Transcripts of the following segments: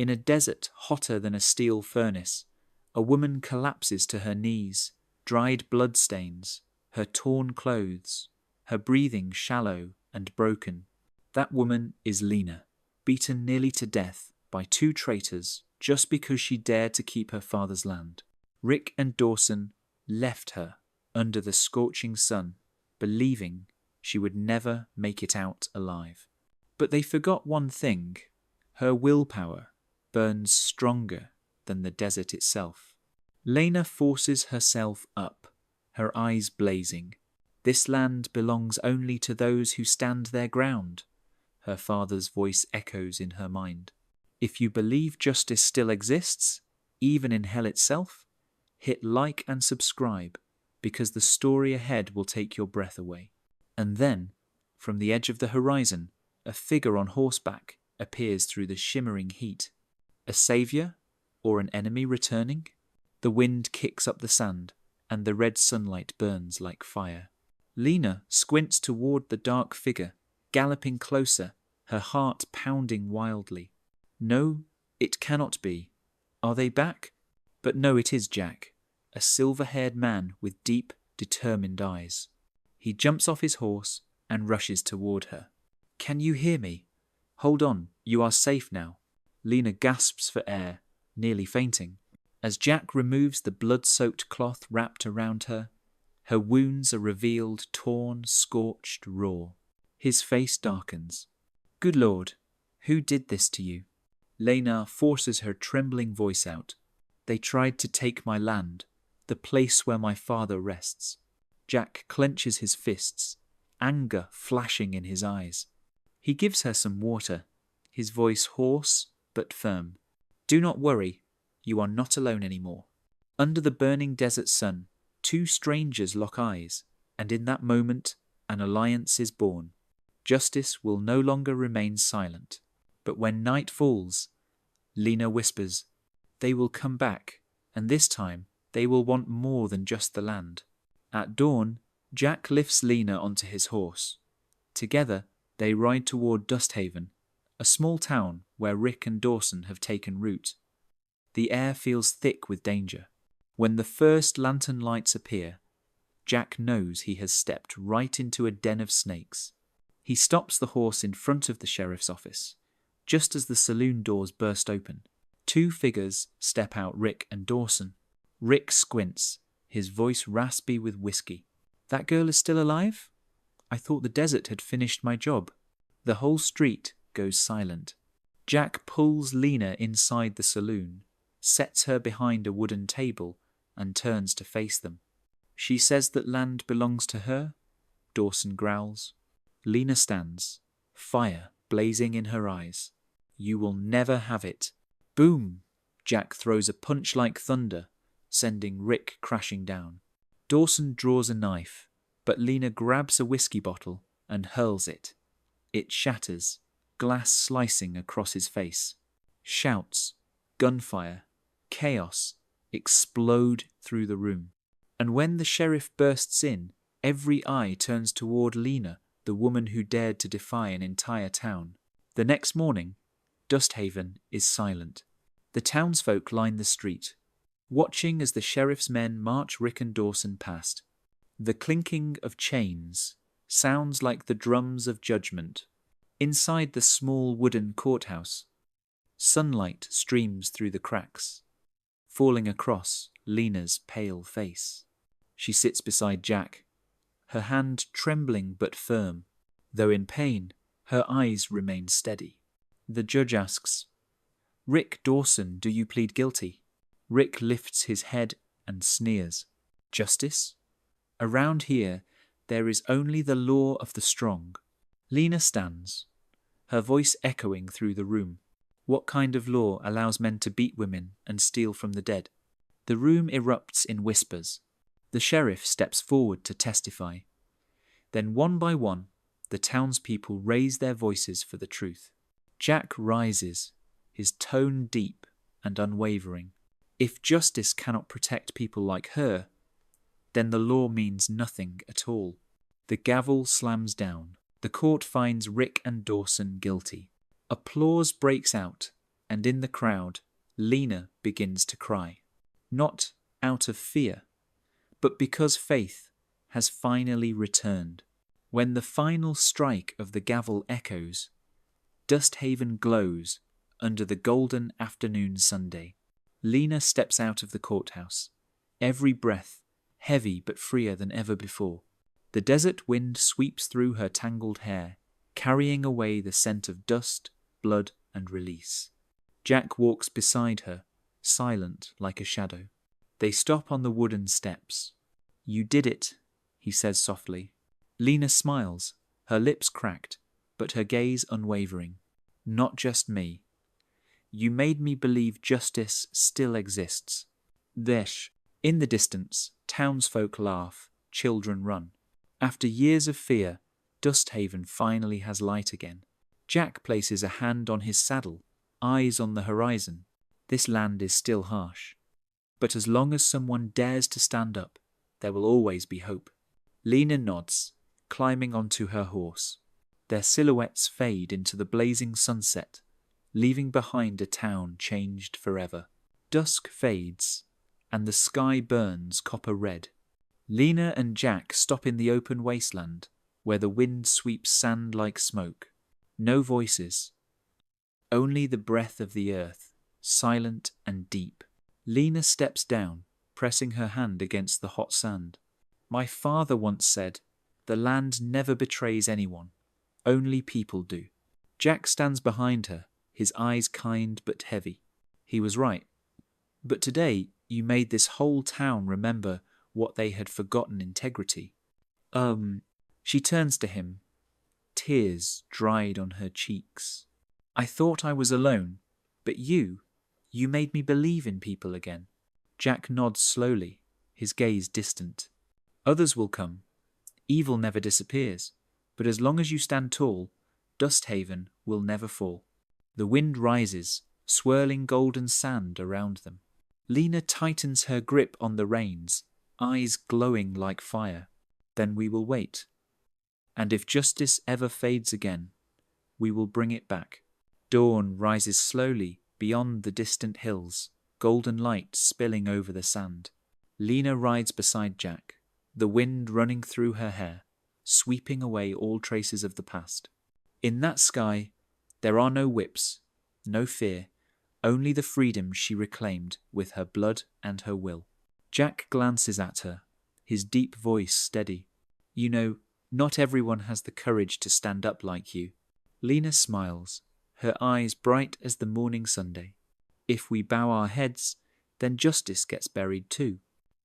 In a desert hotter than a steel furnace, a woman collapses to her knees, dried bloodstains, her torn clothes, her breathing shallow and broken. That woman is Lena, beaten nearly to death by two traitors just because she dared to keep her father's land. Rick and Dawson left her under the scorching sun, believing she would never make it out alive. But they forgot one thing: her willpower burns stronger than the desert itself. Lena forces herself up, her eyes blazing. This land belongs only to those who stand their ground. Her father's voice echoes in her mind. If you believe justice still exists, even in hell itself, hit like and subscribe, because the story ahead will take your breath away. And then, from the edge of the horizon, a figure on horseback appears through the shimmering heat. A savior or an enemy returning? The wind kicks up the sand, and the red sunlight burns like fire. Lena squints toward the dark figure, galloping closer, her heart pounding wildly. No, it cannot be. Are they back? But no, it is Jack, a silver-haired man with deep, determined eyes. He jumps off his horse and rushes toward her. Can you hear me? Hold on, you are safe now. Lena gasps for air, nearly fainting. As Jack removes the blood-soaked cloth wrapped around her, her wounds are revealed torn, scorched, raw. His face darkens. Good Lord, who did this to you? Lena forces her trembling voice out. They tried to take my land, the place where my father rests. Jack clenches his fists, anger flashing in his eyes. He gives her some water, his voice hoarse but firm. Do not worry, you are not alone anymore. Under the burning desert sun, two strangers lock eyes, and in that moment, an alliance is born. Justice will no longer remain silent. But when night falls, Lena whispers, they will come back, and this time they will want more than just the land. At dawn, Jack lifts Lena onto his horse. Together, they ride toward Dusthaven, a small town where Rick and Dawson have taken root. The air feels thick with danger. When the first lantern lights appear, Jack knows he has stepped right into a den of snakes. He stops the horse in front of the sheriff's office. Just as the saloon doors burst open, two figures step out: Rick and Dawson. Rick squints, his voice raspy with whiskey. That girl is still alive? I thought the desert had finished my job. The whole street goes silent. Jack pulls Lena inside the saloon, sets her behind a wooden table, and turns to face them. She says that land belongs to her? Dawson growls. Lena stands, fire blazing in her eyes. You will never have it. Boom! Jack throws a punch like thunder, sending Rick crashing down. Dawson draws a knife, but Lena grabs a whiskey bottle and hurls it. It shatters, glass slicing across his face. Shouts, gunfire, chaos explode through the room. And when the sheriff bursts in, every eye turns toward Lena, the woman who dared to defy an entire town. The next morning, Dusthaven is silent. The townsfolk line the street, watching as the sheriff's men march Rick and Dawson past. The clinking of chains sounds like the drums of judgment. Inside the small wooden courthouse, sunlight streams through the cracks, falling across Lena's pale face. She sits beside Jack, her hand trembling but firm. Though in pain, her eyes remain steady. The judge asks, Rick Dawson, do you plead guilty? Rick lifts his head and sneers. Justice? Around here, there is only the law of the strong. Lena stands, her voice echoing through the room. What kind of law allows men to beat women and steal from the dead? The room erupts in whispers. The sheriff steps forward to testify. Then one by one, the townspeople raise their voices for the truth. Jack rises, his tone deep and unwavering. If justice cannot protect people like her, then the law means nothing at all. The gavel slams down. The court finds Rick and Dawson guilty. Applause breaks out, and in the crowd, Lena begins to cry. Not out of fear, but because faith has finally returned. When the final strike of the gavel echoes, Dusthaven glows under the golden afternoon Sunday. Lena steps out of the courthouse, every breath heavy but freer than ever before. The desert wind sweeps through her tangled hair, carrying away the scent of dust, blood, and release. Jack walks beside her, silent like a shadow. They stop on the wooden steps. "You did it," he says softly. Lena smiles, her lips cracked, but her gaze unwavering. "Not just me. You made me believe justice still exists." Thesh. In the distance, townsfolk laugh, children run. After years of fear, Dusthaven finally has light again. Jack places a hand on his saddle, eyes on the horizon. This land is still harsh. But as long as someone dares to stand up, there will always be hope. Lena nods, climbing onto her horse. Their silhouettes fade into the blazing sunset, leaving behind a town changed forever. Dusk fades, and the sky burns copper red. Lena and Jack stop in the open wasteland, where the wind sweeps sand like smoke. No voices, only the breath of the earth, silent and deep. Lena steps down, pressing her hand against the hot sand. "My father once said, the land never betrays anyone. Only people do." Jack stands behind her, his eyes kind but heavy. He was right. But today you made this whole town remember what they had forgotten integrity. She turns to him, tears dried on her cheeks. "I thought I was alone, but you made me believe in people again." Jack nods slowly, his gaze distant. "Others will come. Evil never disappears, but as long as you stand tall, Dusthaven will never fall." The wind rises, swirling golden sand around them. Lena tightens her grip on the reins, eyes glowing like fire. "Then we will wait. And if justice ever fades again, we will bring it back." Dawn rises slowly beyond the distant hills, golden light spilling over the sand. Lena rides beside Jack, the wind running through her hair, sweeping away all traces of the past. In that sky, there are no whips, no fear, only the freedom she reclaimed with her blood and her will. Jack glances at her, his deep voice steady. "You know, not everyone has the courage to stand up like you." Lena smiles, her eyes bright as the morning Sunday. "If we bow our heads, then justice gets buried too.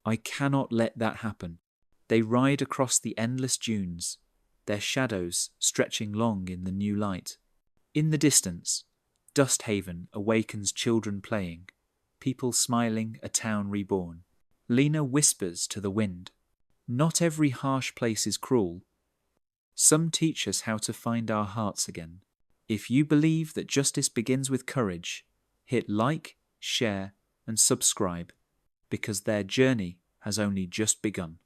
I cannot let that happen." They ride across the endless dunes, their shadows stretching long in the new light. In the distance, Dusthaven awakens children playing, people smiling, a town reborn. Lena whispers to the wind, "Not every harsh place is cruel. Some teach us how to find our hearts again. If you believe that justice begins with courage, hit like, share, and subscribe, because their journey has only just begun."